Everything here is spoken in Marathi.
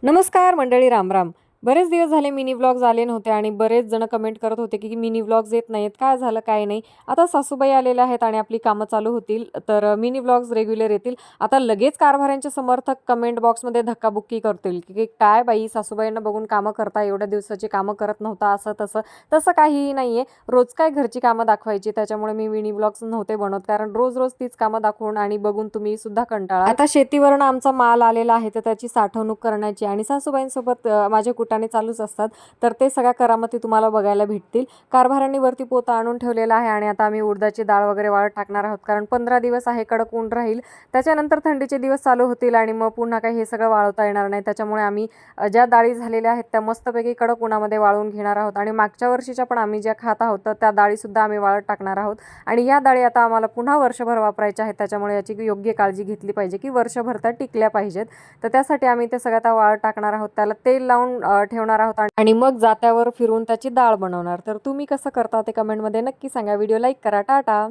नमस्कार मंडळी, रामराम. बरेच दिवस झाले मिनी व्लॉग्स आले नव्हते आणि बरेच जण कमेंट करत होते की मिनी व्लॉग्स येत नाहीत, काय झालं काय नाही. आता सासूबाई आलेल्या आहेत आणि आपली कामं चालू होतील, तर मिनी व्लॉग्स रेग्युलर येतील. आता लगेच कारभाऱ्यांचे समर्थक कमेंट बॉक्समध्ये धक्काबुक्की करतील की काय बाई, सासूबाईंना बघून कामं करता, एवढ्या दिवसाची कामं करत नव्हता, असं तसं. तसं काहीही नाहीये. रोज काय घरची कामं दाखवायची, त्याच्यामुळे मी मिनी व्लॉग्स नव्हते बनवत, कारण रोज रोज तीच कामं दाखवून आणि बघून तुम्ही सुद्धा कंटाळा. आता शेतीवरून आमचा माल आलेला आहे, तर त्याची साठवणूक करण्याची आणि सासूबाईंसोबत माझे कुटाणे चालूच असतात. तर ते सगळ्या करामती तुम्हाला बघायला भेटतील. कारभाऱ्यांनी वरती पोतं आणून ठेवलेला आहे आणि आता आम्ही उडदाची डाळ वगैरे वाळत टाकणार आहोत, कारण 15 दिवस आहे, कडक ऊन राहील. त्याच्यानंतर थंडीचे दिवस चालू होतील आणि मग पुन्हा काही हे सगळं वाळवता येणार नाही. त्याच्यामुळे आम्ही ज्या डाळी झालेल्या आहेत त्या मस्तपैकी कडक उन्हामध्ये वाळवून घेणार आहोत आणि मागच्या वर्षीच्या पण आम्ही ज्या खात आहोत तर त्या डाळीसुद्धा आम्ही वाळत टाकणार आहोत. आणि या डाळी आता आम्हाला पुन्हा वर्षभर वापरायच्या आहेत, त्याच्यामुळे याची योग्य काळजी घेतली पाहिजे की वर्षभर त्या टिकल्या पाहिजेत. तर त्यासाठी आम्ही ते सगळं आता वाळत टाकणार आहोत, त्याला तेल लावून ठेवणार आहोत आणि मग जात्यावर फिरून त्याची डाळ बनवणार. तर तुम्ही कसं करता ते कमेंटमध्ये नक्की सांगा. व्हिडिओ लाईक करा. टाटा.